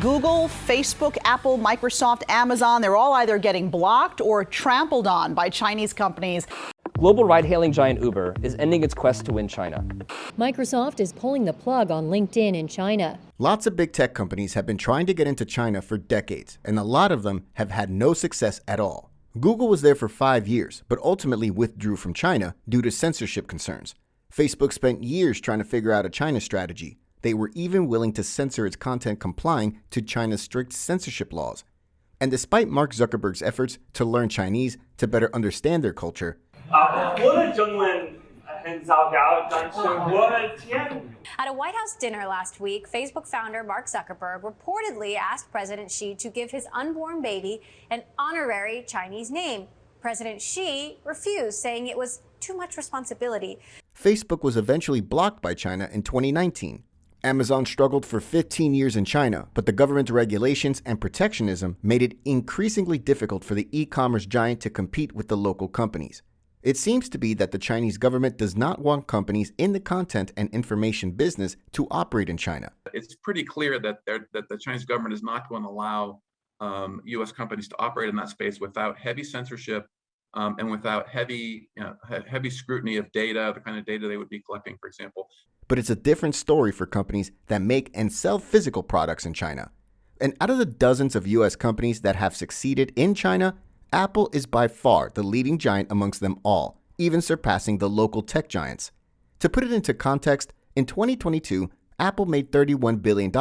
Google, Facebook, Apple, Microsoft, Amazon, they're all either getting blocked or trampled on by Chinese companies. Global ride-hailing giant Uber is ending its quest to win China. Microsoft is pulling the plug on LinkedIn in China. Lots of big tech companies have been trying to get into China for decades, and a lot of them have had no success at all. Google was there for 5 years, but ultimately withdrew from China due to censorship concerns. Facebook spent years trying to figure out a China strategy. They were even willing to censor its content complying to China's strict censorship laws. And despite Mark Zuckerberg's efforts to learn Chinese to better understand their culture, At a White House dinner last week, Facebook founder Mark Zuckerberg reportedly asked President Xi to give his unborn baby an honorary Chinese name. President Xi refused, saying it was too much responsibility. Facebook was eventually blocked by China in 2019. Amazon struggled for 15 years in China, but the government's regulations and protectionism made it increasingly difficult for the e-commerce giant to compete with the local companies. It seems to be that the Chinese government does not want companies in the content and information business to operate in China. It's pretty clear that the Chinese government is not going to allow U.S. companies to operate in that space without heavy censorship and without heavy scrutiny of data, the kind of data they would be collecting, for example. But it's a different story for companies that make and sell physical products in China. And out of the dozens of U.S. companies that have succeeded in China, Apple is by far the leading giant amongst them all, even surpassing the local tech giants. To put it into context, in 2022, Apple made $31 billion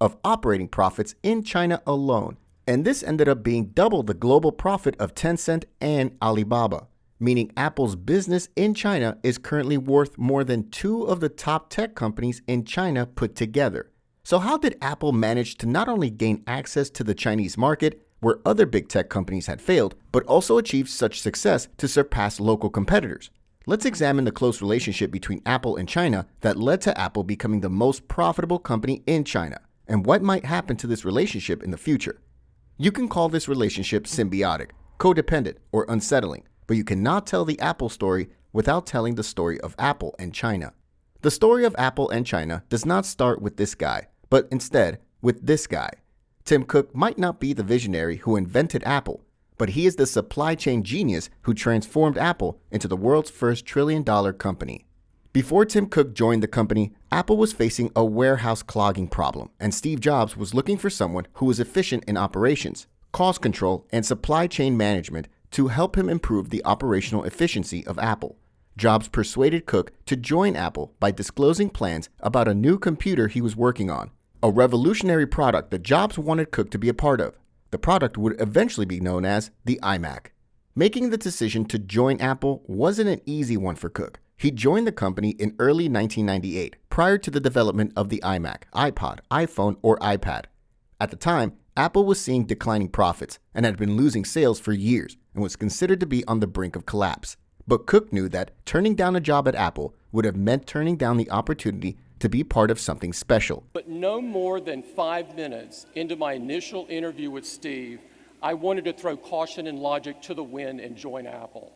of operating profits in China alone, and this ended up being double the global profit of Tencent and Alibaba, meaning Apple's business in China is currently worth more than 2 of the top tech companies in China put together. So how did Apple manage to not only gain access to the Chinese market, where other big tech companies had failed, but also achieved such success to surpass local competitors? Let's examine the close relationship between Apple and China that led to Apple becoming the most profitable company in China, and what might happen to this relationship in the future. You can call this relationship symbiotic, codependent, or unsettling, but you cannot tell the Apple story without telling the story of Apple and China. The story of Apple and China does not start with this guy, but instead with this guy. Tim Cook might not be the visionary who invented Apple, but he is the supply chain genius who transformed Apple into the world's first trillion-dollar company. Before Tim Cook joined the company, Apple was facing a warehouse clogging problem, and Steve Jobs was looking for someone who was efficient in operations, cost control, and supply chain management to help him improve the operational efficiency of Apple. Jobs persuaded Cook to join Apple by disclosing plans about a new computer he was working on, a revolutionary product that Jobs wanted Cook to be a part of. The product would eventually be known as the iMac. Making the decision to join Apple wasn't an easy one for Cook. He joined the company in early 1998, prior to the development of the iMac, iPod, iPhone, or iPad. At the time, Apple was seeing declining profits and had been losing sales for years and was considered to be on the brink of collapse. But Cook knew that turning down a job at Apple would have meant turning down the opportunity to be part of something special. But no more than 5 minutes into my initial interview with Steve, I wanted to throw caution and logic to the wind and join Apple.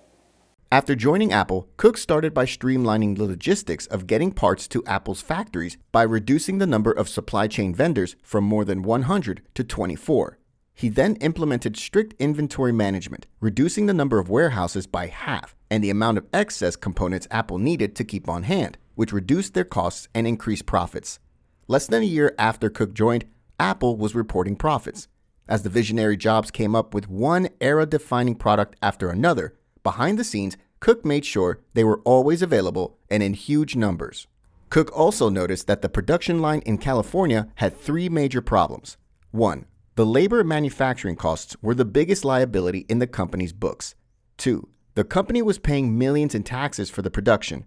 After joining Apple, Cook started by streamlining the logistics of getting parts to Apple's factories by reducing the number of supply chain vendors from more than 100 to 24. He then implemented strict inventory management, reducing the number of warehouses by half and the amount of excess components Apple needed to keep on hand, which reduced their costs and increased profits. Less than a year after Cook joined, Apple was reporting profits. As the visionary Jobs came up with one era-defining product after another, behind the scenes, Cook made sure they were always available and in huge numbers. Cook also noticed that the production line in California had 3 major problems. 1. The labor and manufacturing costs were the biggest liability in the company's books. 2. The company was paying millions in taxes for the production.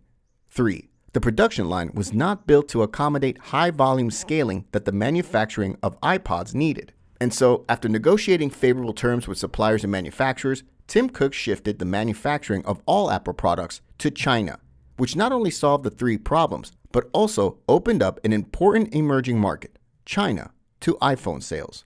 3. The production line was not built to accommodate high-volume scaling that the manufacturing of iPods needed. And so, after negotiating favorable terms with suppliers and manufacturers, Tim Cook shifted the manufacturing of all Apple products to China, which not only solved the 3 problems, but also opened up an important emerging market, China, to iPhone sales.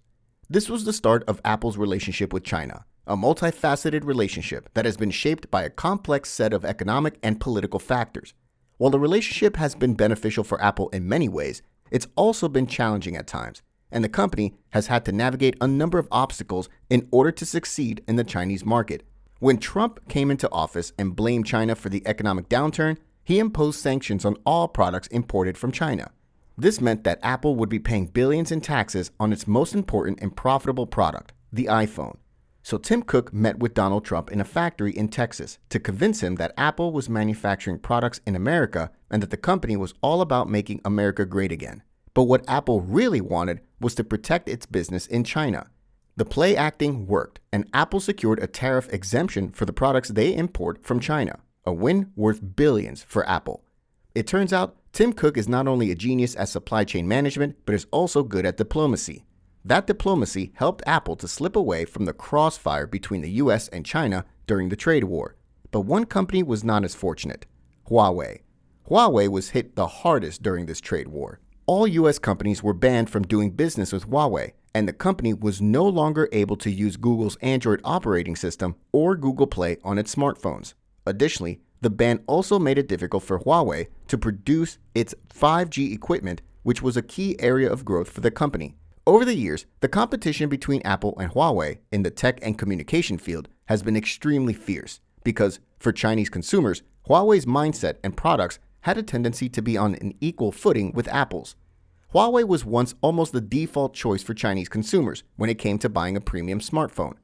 This was the start of Apple's relationship with China, a multifaceted relationship that has been shaped by a complex set of economic and political factors. While the relationship has been beneficial for Apple in many ways, it's also been challenging at times, and the company has had to navigate a number of obstacles in order to succeed in the Chinese market. When Trump came into office and blamed China for the economic downturn, he imposed sanctions on all products imported from China. This meant that Apple would be paying billions in taxes on its most important and profitable product, the iPhone. So Tim Cook met with Donald Trump in a factory in Texas to convince him that Apple was manufacturing products in America and that the company was all about making America great again. But what Apple really wanted was to protect its business in China. The play acting worked, and Apple secured a tariff exemption for the products they import from China, a win worth billions for Apple. It turns out Tim Cook is not only a genius at supply chain management, but is also good at diplomacy. That diplomacy helped Apple to slip away from the crossfire between the US and China during the trade war. But one company was not as fortunate: Huawei. Huawei was hit the hardest during this trade war. All US companies were banned from doing business with Huawei, and the company was no longer able to use Google's Android operating system or Google Play on its smartphones. Additionally, the ban also made it difficult for Huawei to produce its 5G equipment, which was a key area of growth for the company. Over the years, the competition between Apple and Huawei in the tech and communication field has been extremely fierce because, for Chinese consumers, Huawei's mindset and products had a tendency to be on an equal footing with Apple's. Huawei was once almost the default choice for Chinese consumers when it came to buying a premium smartphone,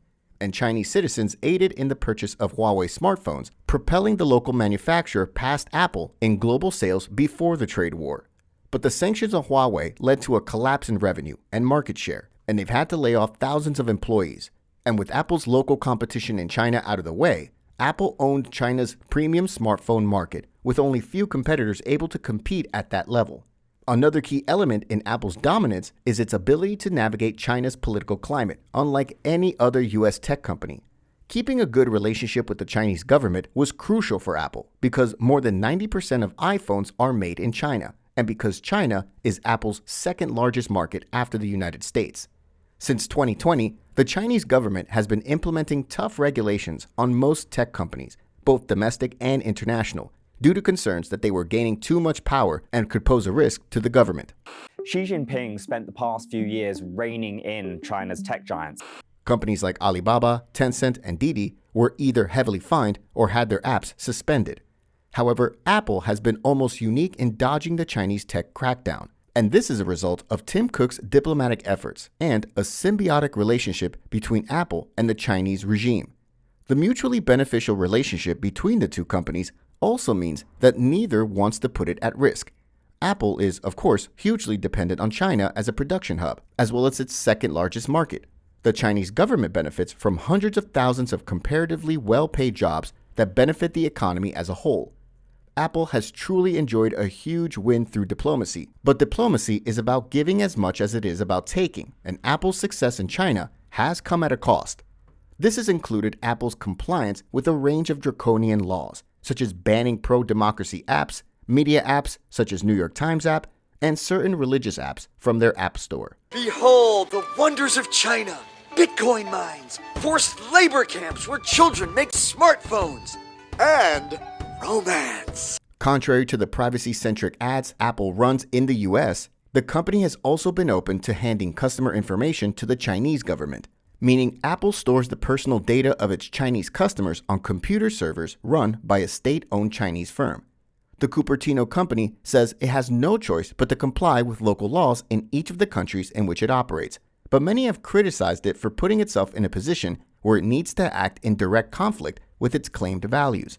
and Chinese citizens aided in the purchase of Huawei smartphones, propelling the local manufacturer past Apple in global sales before the trade war. But the sanctions on Huawei led to a collapse in revenue and market share, and they've had to lay off thousands of employees. And with Apple's local competition in China out of the way, Apple owned China's premium smartphone market, with only few competitors able to compete at that level. Another key element in Apple's dominance is its ability to navigate China's political climate, unlike any other US tech company. Keeping a good relationship with the Chinese government was crucial for Apple because more than 90% of iPhones are made in China, and because China is Apple's second largest market after the United States. Since 2020, the Chinese government has been implementing tough regulations on most tech companies, both domestic and international, due to concerns that they were gaining too much power and could pose a risk to the government. Xi Jinping spent the past few years reining in China's tech giants. Companies like Alibaba, Tencent, and Didi were either heavily fined or had their apps suspended. However, Apple has been almost unique in dodging the Chinese tech crackdown, and this is a result of Tim Cook's diplomatic efforts and a symbiotic relationship between Apple and the Chinese regime. The mutually beneficial relationship between the two companies also means that neither wants to put it at risk. Apple is, of course, hugely dependent on China as a production hub, as well as its second largest market. The Chinese government benefits from hundreds of thousands of comparatively well-paid jobs that benefit the economy as a whole. Apple has truly enjoyed a huge win through diplomacy, but diplomacy is about giving as much as it is about taking, and Apple's success in China has come at a cost. This has included Apple's compliance with a range of draconian laws, such as banning pro-democracy apps, media apps such as New York Times app, and certain religious apps from their app store. Behold the wonders of China! Bitcoin mines, forced labor camps where children make smartphones, and romance. Contrary to the privacy-centric ads Apple runs in the US, the company has also been open to handing customer information to the Chinese government, meaning Apple stores the personal data of its Chinese customers on computer servers run by a state-owned Chinese firm. The Cupertino company says it has no choice but to comply with local laws in each of the countries in which it operates, but many have criticized it for putting itself in a position where it needs to act in direct conflict with its claimed values.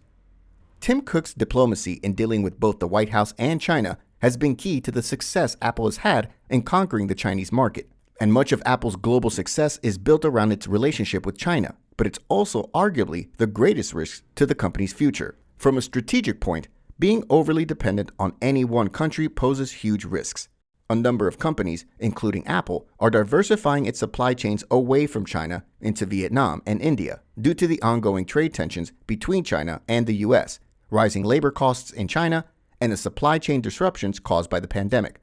Tim Cook's diplomacy in dealing with both the White House and China has been key to the success Apple has had in conquering the Chinese market. And much of Apple's global success is built around its relationship with China, but it's also arguably the greatest risk to the company's future. From a strategic point, being overly dependent on any one country poses huge risks. A number of companies, including Apple, are diversifying its supply chains away from China into Vietnam and India due to the ongoing trade tensions between China and the US, rising labor costs in China, and the supply chain disruptions caused by the pandemic.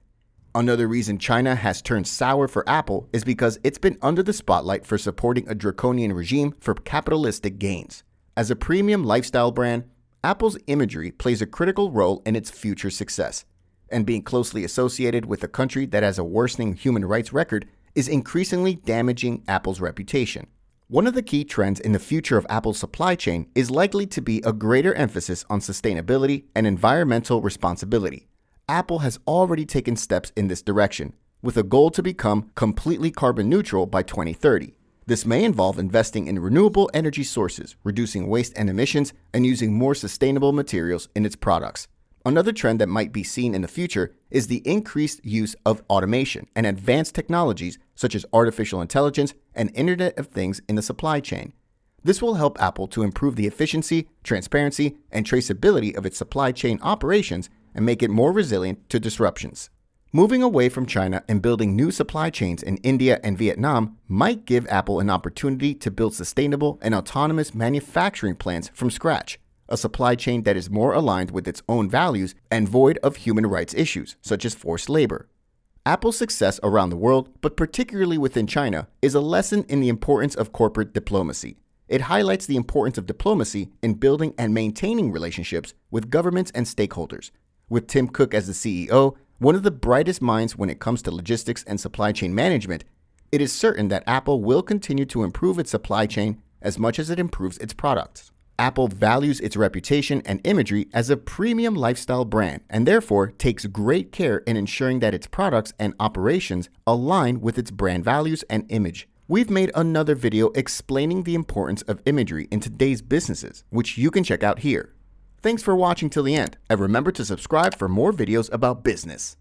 Another reason China has turned sour for Apple is because it's been under the spotlight for supporting a draconian regime for capitalistic gains. As a premium lifestyle brand, Apple's imagery plays a critical role in its future success. and being closely associated with a country that has a worsening human rights record is increasingly damaging Apple's reputation. One of the key trends in the future of Apple's supply chain is likely to be a greater emphasis on sustainability and environmental responsibility. Apple has already taken steps in this direction, with a goal to become completely carbon neutral by 2030. This may involve investing in renewable energy sources, reducing waste and emissions, and using more sustainable materials in its products. Another trend that might be seen in the future is the increased use of automation and advanced technologies such as artificial intelligence and Internet of Things in the supply chain. This will help Apple to improve the efficiency, transparency, and traceability of its supply chain operations and make it more resilient to disruptions. Moving away from China and building new supply chains in India and Vietnam might give Apple an opportunity to build sustainable and autonomous manufacturing plants from scratch, a supply chain that is more aligned with its own values and void of human rights issues, such as forced labor. Apple's success around the world, but particularly within China, is a lesson in the importance of corporate diplomacy. It highlights the importance of diplomacy in building and maintaining relationships with governments and stakeholders. With Tim Cook as the CEO, one of the brightest minds when it comes to logistics and supply chain management, it is certain that Apple will continue to improve its supply chain as much as it improves its products. Apple values its reputation and imagery as a premium lifestyle brand and therefore takes great care in ensuring that its products and operations align with its brand values and image. We've made another video explaining the importance of imagery in today's businesses, which you can check out here. Thanks for watching till the end, and remember to subscribe for more videos about business.